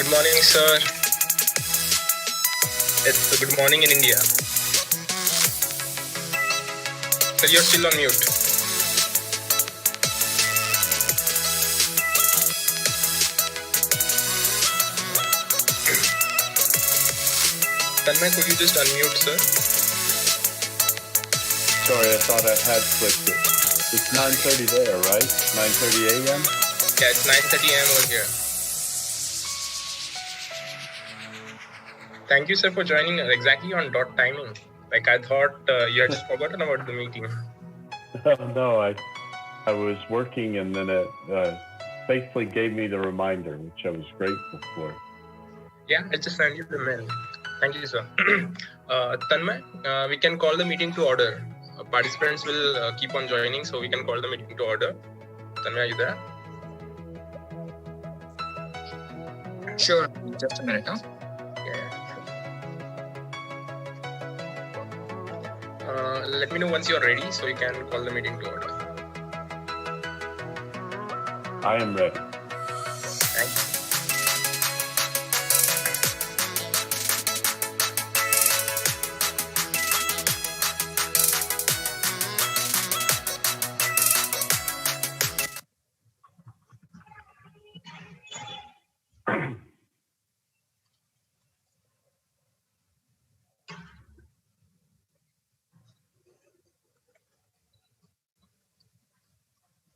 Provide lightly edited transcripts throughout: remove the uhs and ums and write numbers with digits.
Good morning, sir. It's good morning in India. Sir, you're still on mute. Tanmay, could you just unmute, sir? Sorry, I thought I had clicked it. It's 9:30 there, right? 9:30 a.m.? Yeah, it's 9:30 a.m. over here. Thank you, sir, for joining exactly on dot timing. Like, I thought you had forgotten about the meeting. No, I was working and then it faithfully gave me the reminder, which I was grateful for. Yeah, I just sent you the mail. Thank you, sir. Tanmay, we can call the meeting to order. Participants will keep on joining, so we can call the meeting to order. Tanmay, are you there? Sure, just a minute, huh? Let me know once you're ready, so we can call the meeting to order. I am ready. Thank you.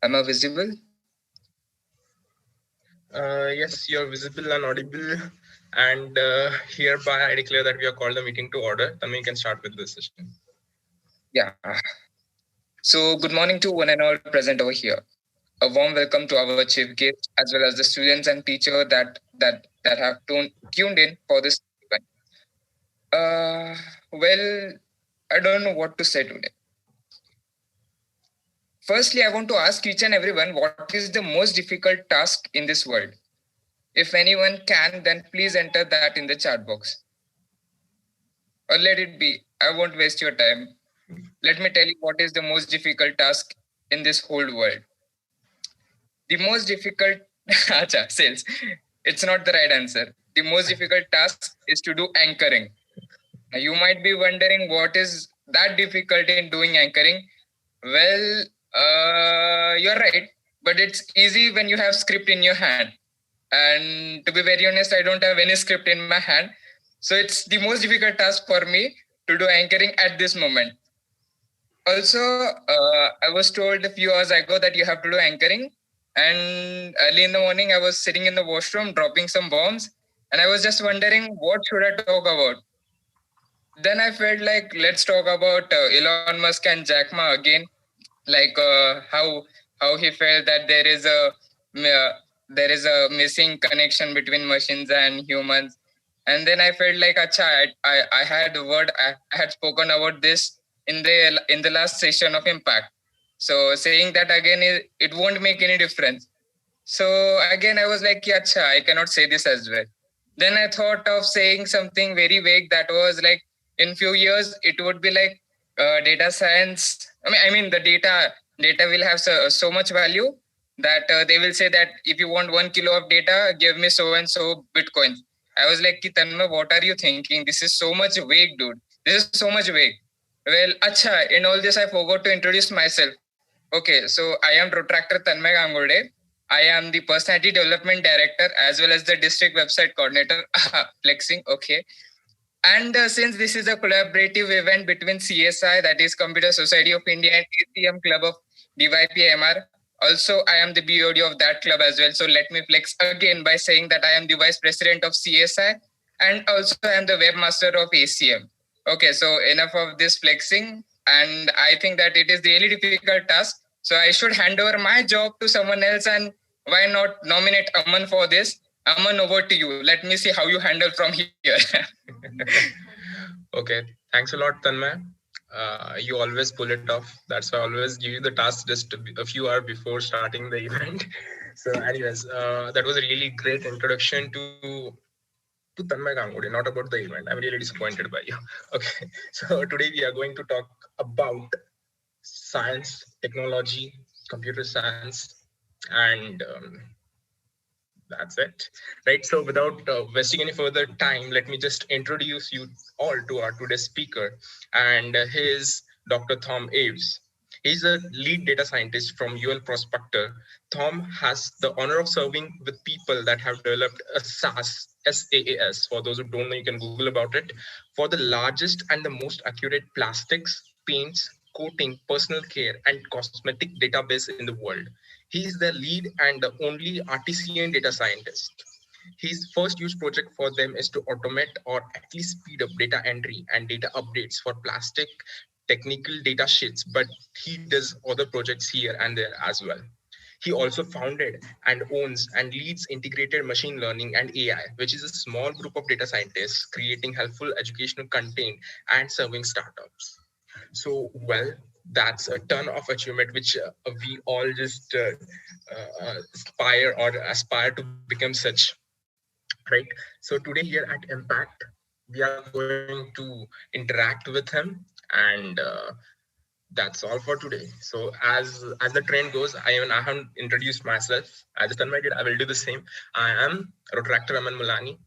Am I visible? Yes, you're visible and audible. And hereby, I declare that we have called the meeting to order. Then we can start with the session. Yeah. So, good morning to one and all present over here. A warm welcome to our chief guest, as well as the students and teachers that have tuned in for this event. Well, I don't know what to say today. Firstly, I want to ask each and everyone, what is the most difficult task in this world? If anyone can, then please enter that in the chat box. Or let it be. I won't waste your time. Let me tell you what is the most difficult task in this whole world. The most difficult, sales. It's not the right answer. The most difficult task is to do anchoring. Now, you might be wondering what is that difficult in doing anchoring. Well, you're right, but it's easy when you have script in your hand. And to be very honest, I don't have any script in my hand. So it's the most difficult task for me to do anchoring at this moment. Also, I was told a few hours ago that you have to do anchoring. And early in the morning, I was sitting in the washroom dropping some bombs. And I was just wondering, what should I talk about? Then I felt like, let's talk about Elon Musk and Jack Ma again. Like how he felt that there is a missing connection between machines and humans. And then I felt like, acha, I had I had spoken about this in the last session of Impact. So saying that again, it won't make any difference. So again, I was like, acha, I cannot say this as well. Then I thought of saying something very vague that was like, in few years, it would be like data science. I mean, the data will have so much value that they will say that if you want 1 kilo of data, give me so and so Bitcoin. I was like, Tanmay, what are you thinking? This is so much vague, dude. This is so much vague. Well, acha, in all this, I forgot to introduce myself. Okay, so I am Rotaract Tanmay Gangode. I am the Personality Development Director as well as the District Website Coordinator. Flexing, okay. And since this is a collaborative event between CSI, that is Computer Society of India, and ACM Club of DYPIEMR, also I am the BOD of that club as well. So let me flex again by saying that I am the Vice President of CSI and also I am the Webmaster of ACM. Okay, so enough of this flexing. And I think that it is really difficult task. So I should hand over my job to someone else, and why not nominate Aman for this? Aman, over to you. Let me see how you handle from here. Okay, thanks a lot, Tanmay. You always pull it off. That's why I always give you the task just a few hours before starting the event. So anyways, that was a really great introduction to Tanmay Gangudi, not about the event. I'm really disappointed by you. Okay, so today we are going to talk about science, technology, computer science, and That's it. Right. So without wasting any further time, let me just introduce you all to our today's speaker. And he is Dr. Thom Ives. He's a lead data scientist from UL Prospector. Thom has the honor of serving with people that have developed a SaaS, for those who don't know, you can Google about it, for the largest and the most accurate plastics, paints, coating, personal care, and cosmetic database in the world. He is the lead and the only artisan data scientist. His first use project for them is to automate or at least speed up data entry and data updates for plastic technical data sheets, but he does other projects here and there as well. He also founded and owns and leads integrated machine learning and AI, which is a small group of data scientists creating helpful educational content and serving startups. So, well, that's a ton of achievement which we all just aspire to become such, right? So today here at Impact, we are going to interact with him, and that's all for today. So as the trend goes, I haven't introduced myself. As Tanmay did, I will do the same. I am Rotaract Raman Mulani,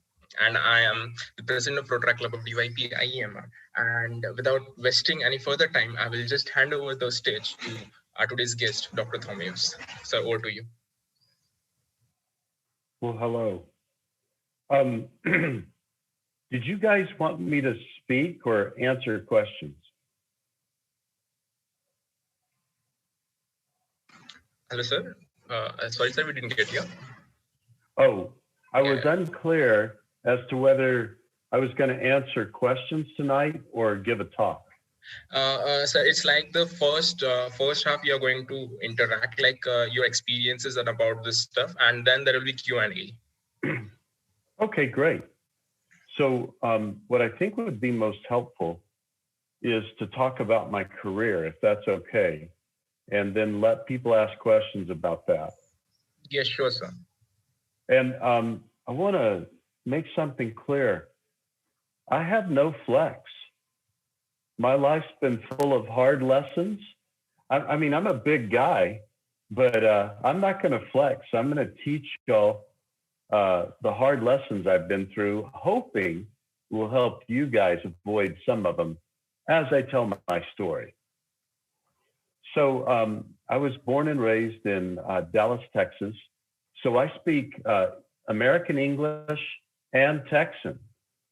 and I am the president of Rotaract Club of DYPIEMR. And without wasting any further time, I will just hand over the stage to our today's guest, Dr. Thom Ives. So over to you. Well, hello. Did you guys want me to speak or answer questions? Hello, sir. Sorry, sir, we didn't get you. Oh, I was unclear as to whether I was going to answer questions tonight or give a talk. So it's like the first half you're going to interact like your experiences and about this stuff, and then there will be Q&A. Okay, great. So what I think would be most helpful is to talk about my career, if that's okay, and then let people ask questions about that. Yes, sure, sir. And I want to make something clear. I have no flex. My life's been full of hard lessons. I mean, I'm a big guy, but I'm not going to flex. I'm going to teach y'all the hard lessons I've been through, hoping will help you guys avoid some of them as I tell my story. So I was born and raised in Dallas, Texas. So I speak American English and Texan.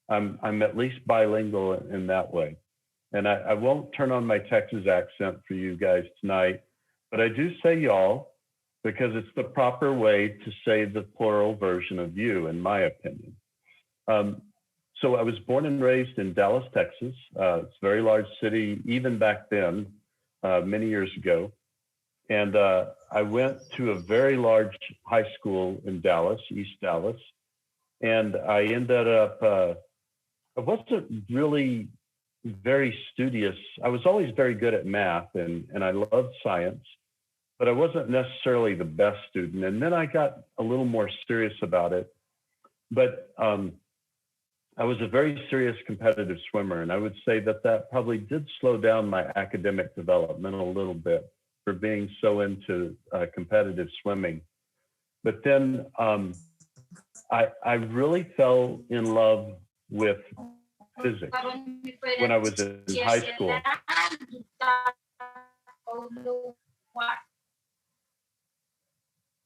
I'm at least bilingual in that way. And I won't turn on my Texas accent for you guys tonight, but I do say y'all because it's the proper way to say the plural version of you, in my opinion. So I was born and raised in Dallas, Texas. It's a very large city, even back then, many years ago. And I went to a very large high school in Dallas, East Dallas. And I ended up, I wasn't really very studious. I was always very good at math and I loved science, but I wasn't necessarily the best student. And then I got a little more serious about it. But I was a very serious competitive swimmer. And I would say that probably did slow down my academic development a little bit for being so into competitive swimming. But then I really fell in love with physics when I was in high school.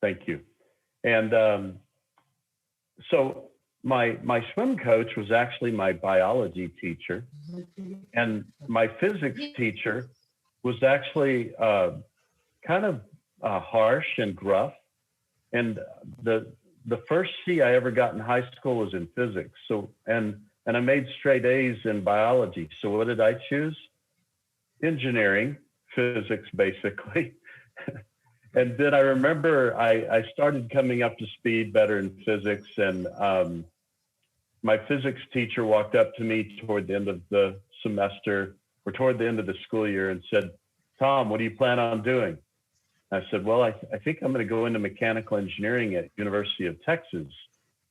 Thank you. And so my swim coach was actually my biology teacher, and my physics teacher was actually kind of harsh and gruff. And the first C I ever got in high school was in physics. So and I made straight A's in biology. So what did I choose? Engineering, physics, basically. And then I remember I started coming up to speed better in physics, and my physics teacher walked up to me toward the end of the semester or toward the end of the school year and said, "Tom, what do you plan on doing?" I said, "Well, I think I'm going to go into mechanical engineering at University of Texas."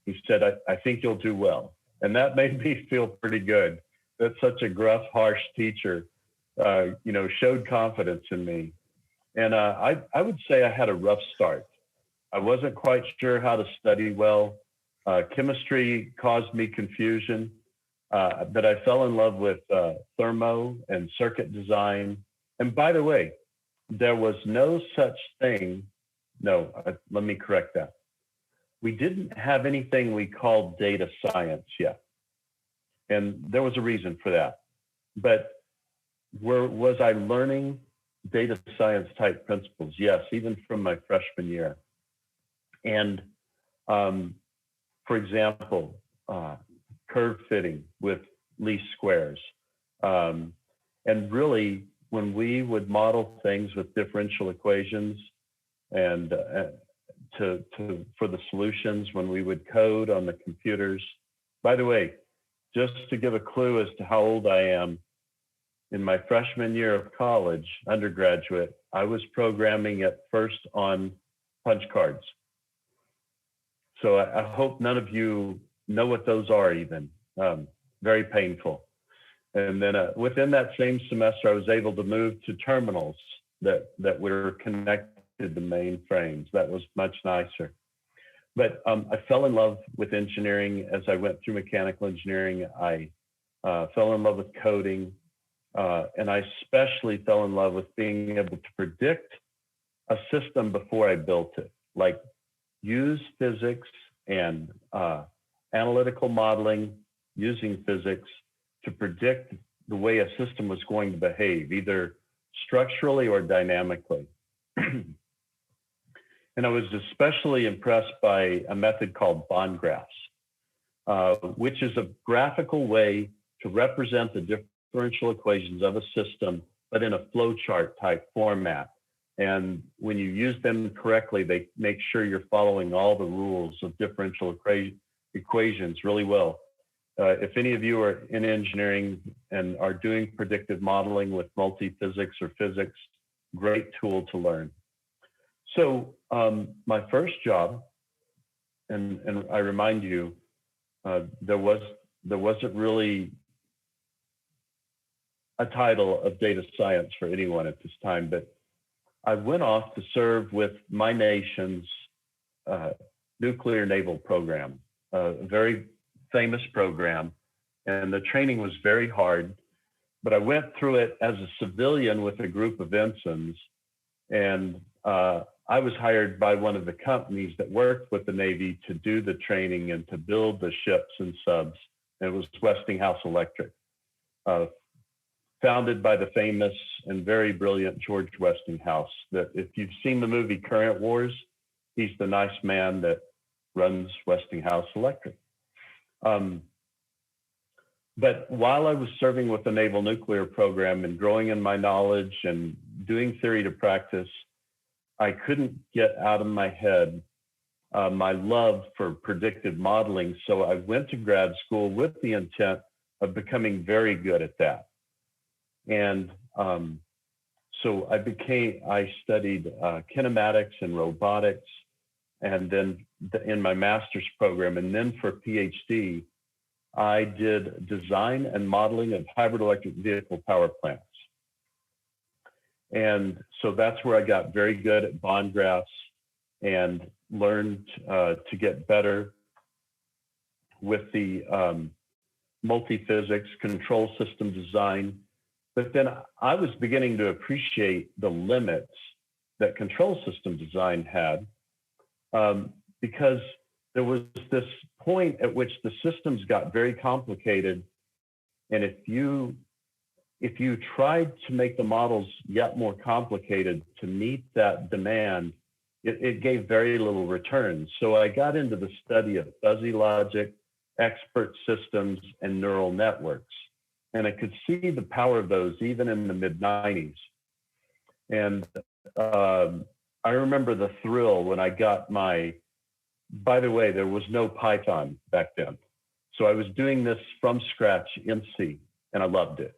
He said, I think you'll do well. And that made me feel pretty good. That such a gruff, harsh teacher, showed confidence in me. And I would say I had a rough start. I wasn't quite sure how to study well. Chemistry caused me confusion, but I fell in love with thermo and circuit design. And by the way, there was no such thing. No, let me correct that. We didn't have anything we called data science yet. And there was a reason for that. But was I learning data science type principles? Yes, even from my freshman year. And for example, curve fitting with least squares. And really, when we would model things with differential equations and for the solutions, when we would code on the computers. By the way, just to give a clue as to how old I am, in my freshman year of college, undergraduate, I was programming at first on punch cards. So I hope none of you know what those are even. Very painful. And then within that same semester, I was able to move to terminals that were connected to mainframes. That was much nicer. But I fell in love with engineering as I went through mechanical engineering. I fell in love with coding. And I especially fell in love with being able to predict a system before I built it, like use physics and analytical modeling using physics to predict the way a system was going to behave, either structurally or dynamically. And I was especially impressed by a method called bond graphs, which is a graphical way to represent the differential equations of a system, but in a flowchart type format. And when you use them correctly, they make sure you're following all the rules of differential equations really well. If any of you are in engineering and are doing predictive modeling with multi-physics or physics, great tool to learn. So my first job, and I remind you, there wasn't really a title of data science for anyone at this time, but I went off to serve with my nation's nuclear naval program, a very famous program, and the training was very hard, but I went through it as a civilian with a group of ensigns, and I was hired by one of the companies that worked with the Navy to do the training and to build the ships and subs. It was Westinghouse Electric, founded by the famous and very brilliant George Westinghouse. That if you've seen the movie Current Wars, he's the nice man that runs Westinghouse Electric. But while I was serving with the Naval Nuclear Program and growing in my knowledge and doing theory to practice, I couldn't get out of my head my love for predictive modeling. So I went to grad school with the intent of becoming very good at that. And so I studied kinematics and robotics, and then in my master's program, and then for PhD, I did design and modeling of hybrid electric vehicle power plants. And so that's where I got very good at bond graphs and learned to get better with the multi-physics control system design. But then I was beginning to appreciate the limits that control system design had, because there was this point at which the systems got very complicated. And if you tried to make the models yet more complicated to meet that demand, it gave very little return. So I got into the study of fuzzy logic, expert systems, and neural networks. And I could see the power of those even in the mid-90s. And I remember the thrill when I got by the way, there was no Python back then. So I was doing this from scratch in C, and I loved it.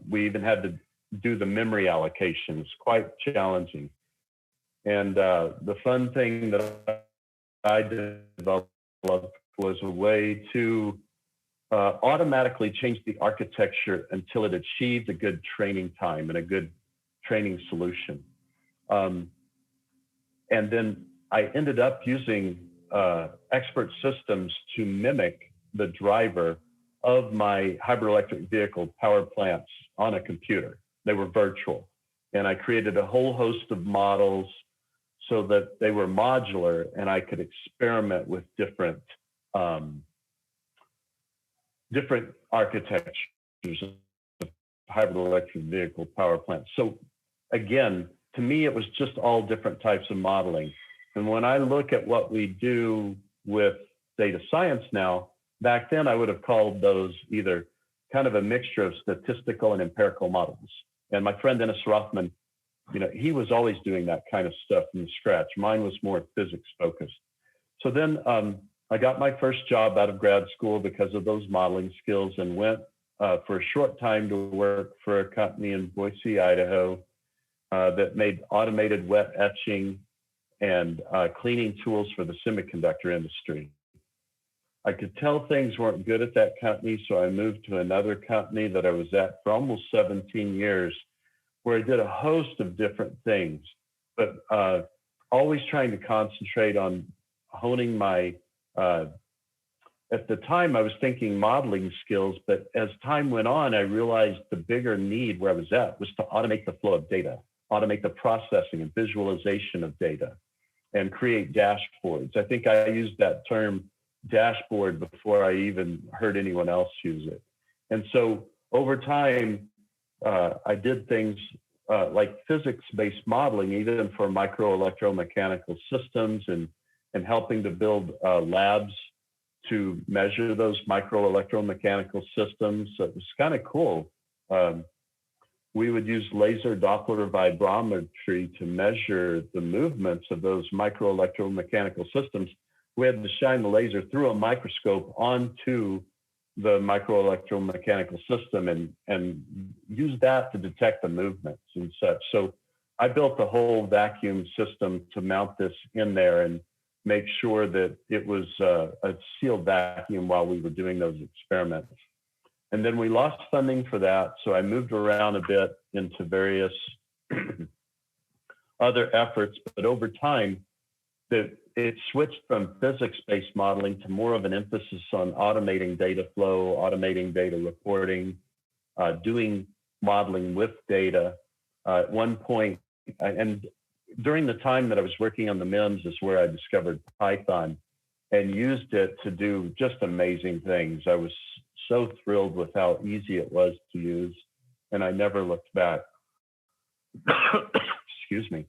We even had to do the memory allocations, quite challenging. And the fun thing that I developed was a way to automatically change the architecture until it achieved a good training time and a good training solution. And then I ended up using expert systems to mimic the driver of my hybrid electric vehicle power plants on a computer. They were virtual. And I created a whole host of models so that they were modular and I could experiment with different architectures of hybrid electric vehicle power plants. So again, to me, it was just all different types of modeling. And when I look at what we do with data science now, back then I would have called those either kind of a mixture of statistical and empirical models. And my friend Dennis Rothman, you know, he was always doing that kind of stuff from scratch. Mine was more physics focused. So then I got my first job out of grad school because of those modeling skills and went for a short time to work for a company in Boise, Idaho that made automated wet etching and cleaning tools for the semiconductor industry. I could tell things weren't good at that company, so I moved to another company that I was at for almost 17 years, where I did a host of different things, but always trying to concentrate on honing my, at the time I was thinking modeling skills, but as time went on, I realized the bigger need where I was at was to automate the flow of data, automate the processing and visualization of data, and create dashboards. I think I used that term dashboard before I even heard anyone else use it. And so over time, I did things like physics-based modeling, even for micro electromechanical systems and helping to build labs to measure those micro electromechanical systems. So it was kind of cool. We would use laser Doppler vibrometry to measure the movements of those micro electromechanical systems. We had to shine the laser through a microscope onto the micro electromechanical system and use that to detect the movements and such. So I built a whole vacuum system to mount this in there and make sure that it was a sealed vacuum while we were doing those experiments. And then we lost funding for that. So I moved around a bit into various other efforts, but over time, it switched from physics-based modeling to more of an emphasis on automating data flow, automating data reporting, doing modeling with data. At one point, and during the time that I was working on the MEMS is where I discovered Python and used it to do just amazing things. I was so thrilled with how easy it was to use, and I never looked back. Excuse me.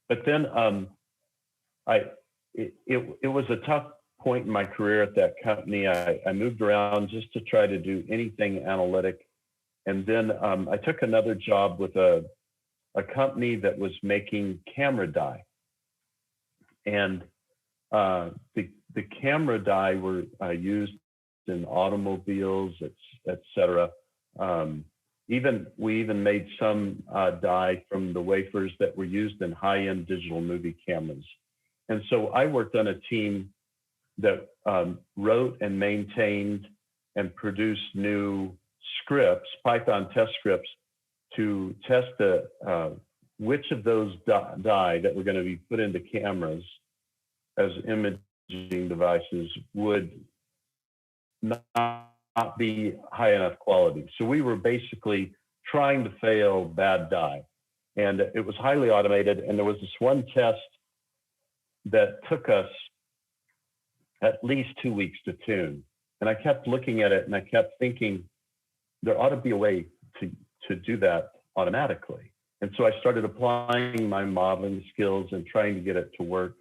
But then it was a tough point in my career at that company. I moved around just to try to do anything analytic. And then I took another job with a company that was making camera die. And the camera die were used in automobiles, et cetera. We even made some die from the wafers that were used in high-end digital movie cameras. And so I worked on a team that wrote and maintained and produced new scripts, Python test scripts, to test which of those die that were going to be put into cameras as imaging devices would not be high enough quality. So we were basically trying to fail bad die. And it was highly automated. And there was this one test that took us at least 2 weeks to tune. And I kept looking at it and I kept thinking, there ought to be a way to do that automatically. And so I started applying my modeling skills and trying to get it to work.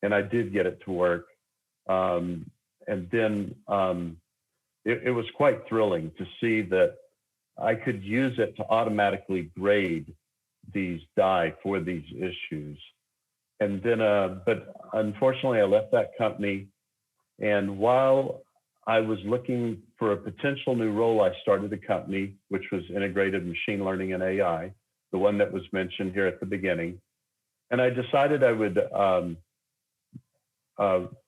And I did get it to work. And then it was quite thrilling to see that I could use it to automatically grade these die for these issues. And then, but unfortunately, I left that company. And while I was looking for a potential new role, I started a company, which was integrated machine learning and AI, the one that was mentioned here at the beginning. And I decided I would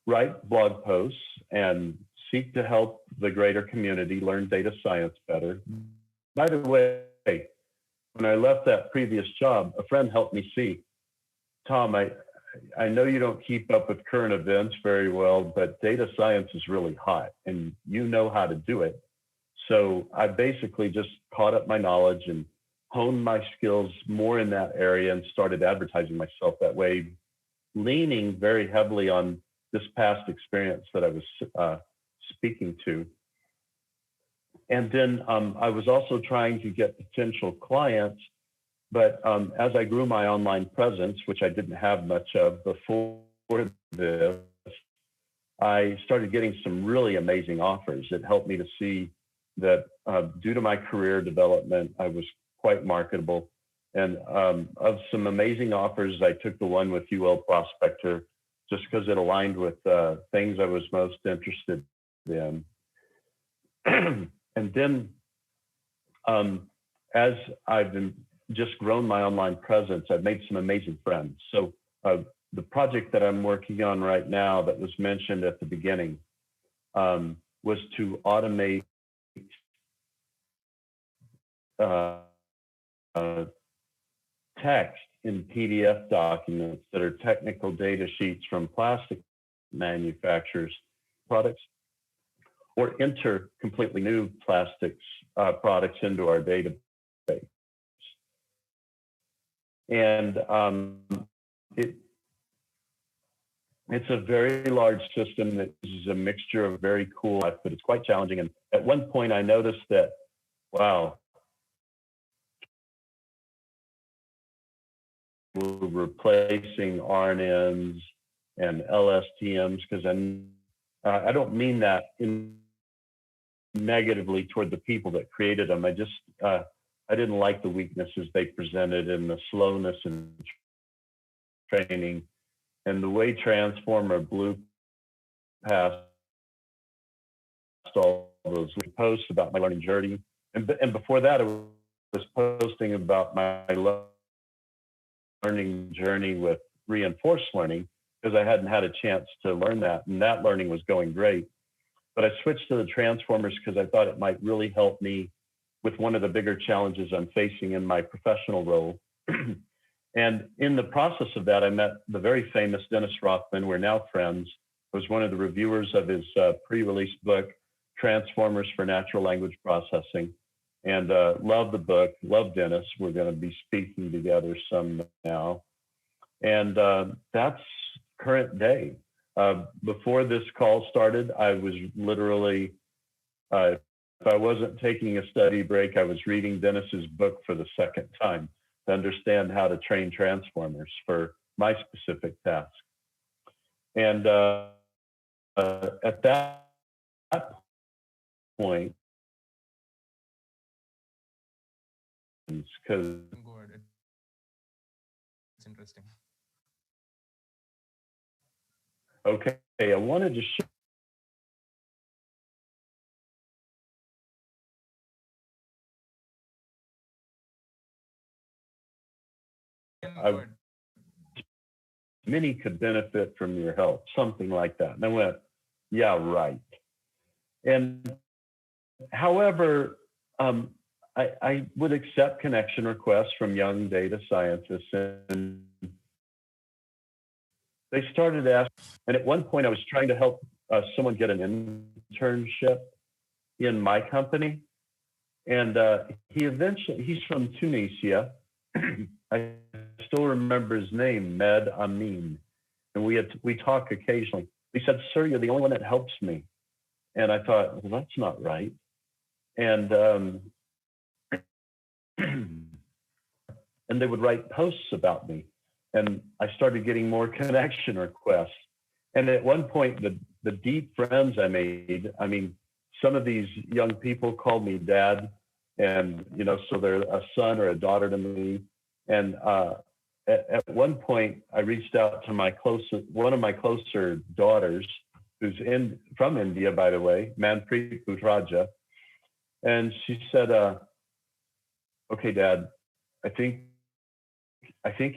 write blog posts and seek to help the greater community learn data science better. By the way, when I left that previous job, a friend helped me see, Thom, I know you don't keep up with current events very well, but data science is really hot and you know how to do it. So I basically just caught up my knowledge and honed my skills more in that area and started advertising myself that way, leaning very heavily on this past experience that I was speaking to. And then I was also trying to get potential clients, but as I grew my online presence, which I didn't have much of before this, I started getting some really amazing offers. It helped me to see that due to my career development, I was quite marketable. And of some amazing offers, I took the one with Prospector just because it aligned with things I was most interested in. And then as I've just grown my online presence, I've made some amazing friends. So the project that I'm working on right now that was mentioned at the beginning was to automate text in PDF documents that are technical data sheets from plastic manufacturers' products, or enter completely new plastics products into our database. And it's a very large system that is a mixture of very cool, but it's quite challenging. And at one point I noticed that, wow, we're replacing RNNs and LSTMs, because I don't mean that negatively toward the people that created them. I didn't like the weaknesses they presented and the slowness in training and the way Transformer blew past all those posts about my learning journey. And before that, I was posting about my learning journey with reinforced learning, because I hadn't had a chance to learn that, and that learning was going great. But I switched to the Transformers because I thought it might really help me with one of the bigger challenges I'm facing in my professional role. And in the process of that, I met the very famous Dennis Rothman. We're now friends. I was one of the reviewers of his pre-release book, Transformers for Natural Language Processing, and love the book, love Dennis. We're going to be speaking together some now. And that's current day. Before this call started, I was literally, if I wasn't taking a study break, I was reading Dennis's book for the second time to understand how to train Transformers for my specific task. And at that point, because it's interesting. Okay, I wanted to show many could benefit from your help, something like that. And I went, yeah, right. And however, I would accept connection requests from young data scientists, and they started asking, and at one point I was trying to help someone get an internship in my company. And he's from Tunisia. I still remember his name, Med Amin. And we talk occasionally. He said, "Sir, you're the only one that helps me." And I thought, well, that's not right. And and they would write posts about me. And I started getting more connection requests. And at one point, the deep friends I made, I mean, some of these young people called me dad, and, you know, so they're a son or a daughter to me. And at one point, I reached out to one of my closer daughters, who's from India, by the way, Manpreet Putraja. And she said, okay, Dad, I think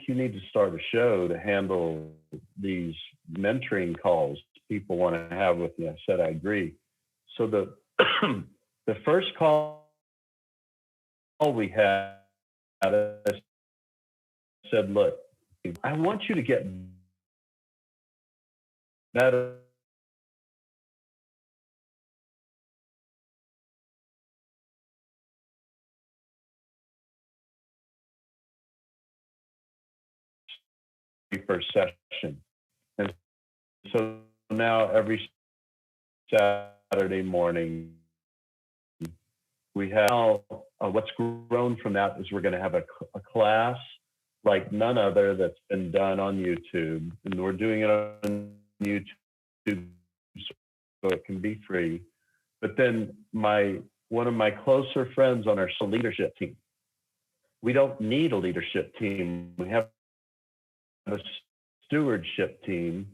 you need to start a show to handle these mentoring calls people want to have with me. I said, I agree. So the the first call we had, I said, look, I want you to get That first session. And so now every Saturday morning, we have what's grown from that is we're going to have a class like none other that's been done on YouTube. And we're doing it on YouTube so it can be free. But then one of my closer friends on our leadership team, we don't need a leadership team. We have a stewardship team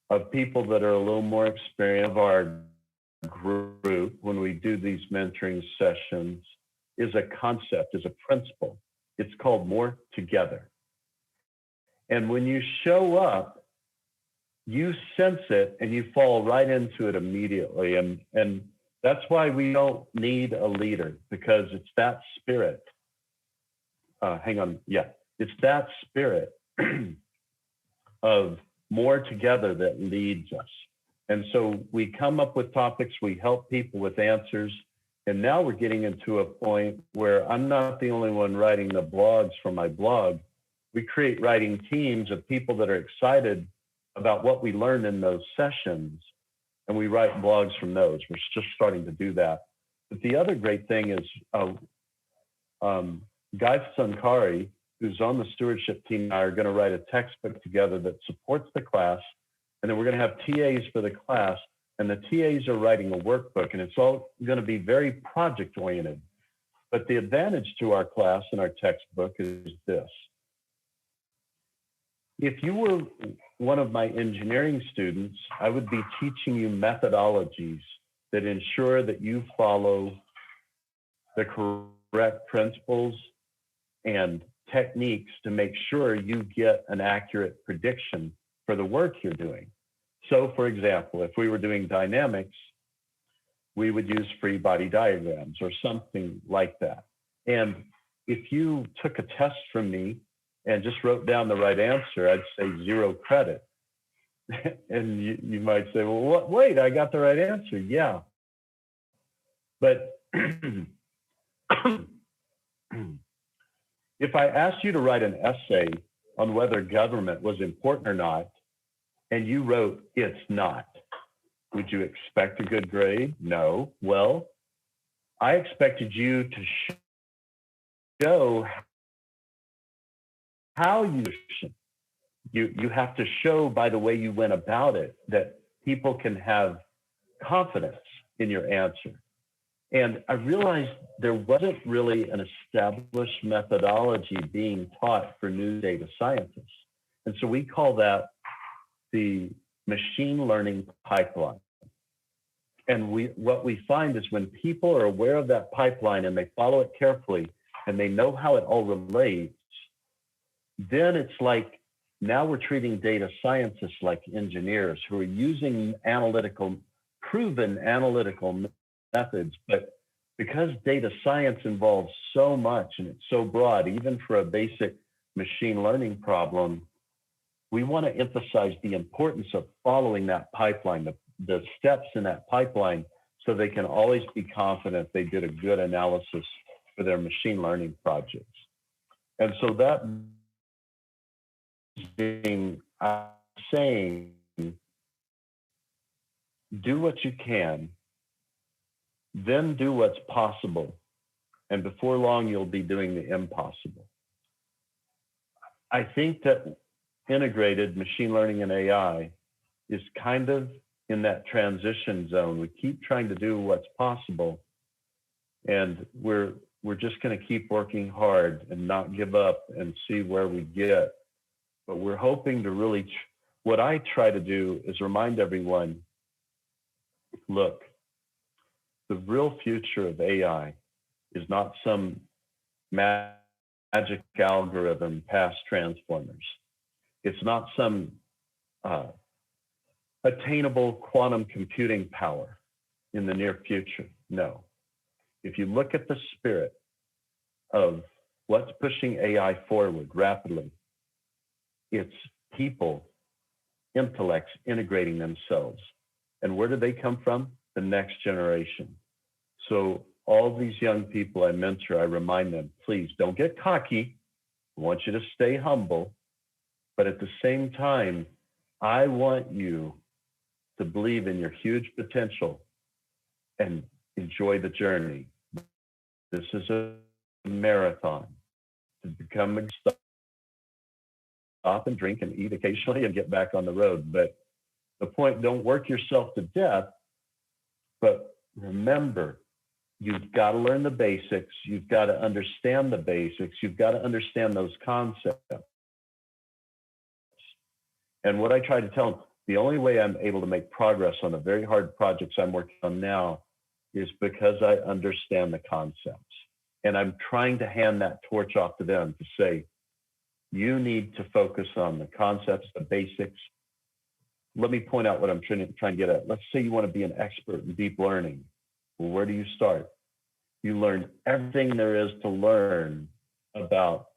of people that are a little more experienced. Of our group, when we do these mentoring sessions, is a concept, is a principle. It's called more together. And when you show up, you sense it and you fall right into it immediately. And that's why we don't need a leader, because it's that spirit. It's that spirit of more together that leads us. And so we come up with topics, we help people with answers. And now we're getting into a point where I'm not the only one writing the blogs for my blog. We create writing teams of people that are excited about what we learned in those sessions. And we write blogs from those. We're just starting to do that. But the other great thing is Guy Sankari, who's on the stewardship team, and I are going to write a textbook together that supports the class. And then we're going to have TAs for the class. And the TAs are writing a workbook. And it's all going to be very project oriented. But the advantage to our class and our textbook is this. If you were one of my engineering students, I would be teaching you methodologies that ensure that you follow the correct principles and techniques to make sure you get an accurate prediction for the work you're doing. So for example, if we were doing dynamics, we would use free body diagrams or something like that. And if you took a test from me and just wrote down the right answer, I'd say 0 credit. And you might say, well, wait, I got the right answer. Yeah. But if I asked you to write an essay on whether government was important or not, and you wrote, it's not, would you expect a good grade? No. Well, I expected you to show how you have to show by the way you went about it that people can have confidence in your answer. And I realized there wasn't really an established methodology being taught for new data scientists. And so we call that the machine learning pipeline. And what we find is when people are aware of that pipeline and they follow it carefully and they know how it all relates, then it's like now we're treating data scientists like engineers who are using proven analytical methods. But because data science involves so much and it's so broad, even for a basic machine learning problem, we want to emphasize the importance of following that pipeline, the steps in that pipeline, so they can always be confident they did a good analysis for their machine learning projects. And so that being saying, do what you can, then do what's possible. And before long, you'll be doing the impossible. I think that integrated machine learning and AI is kind of in that transition zone. We keep trying to do what's possible, and we're just going to keep working hard and not give up and see where we get. But we're hoping to really, what I try to do is remind everyone, look, the real future of AI is not some magic algorithm past transformers. It's not some attainable quantum computing power in the near future. No. If you look at the spirit of what's pushing AI forward rapidly, it's people intellects integrating themselves. And where do they come from? The next generation. So all these young people I mentor, I remind them, please don't get cocky. I want you to stay humble. But at the same time, I want you to believe in your huge potential and enjoy the journey. This is a marathon. To become a stop and drink and eat occasionally and get back on the road. But the point, don't work yourself to death, but remember, you've got to learn the basics. You've got to understand the basics. You've got to understand those concepts. And what I try to tell them, the only way I'm able to make progress on the very hard projects I'm working on now is because I understand the concepts. And I'm trying to hand that torch off to them to say, you need to focus on the concepts, the basics. Let me point out what I'm trying to get at. Let's say you want to be an expert in deep learning. Well, where do you start? You learn everything there is to learn about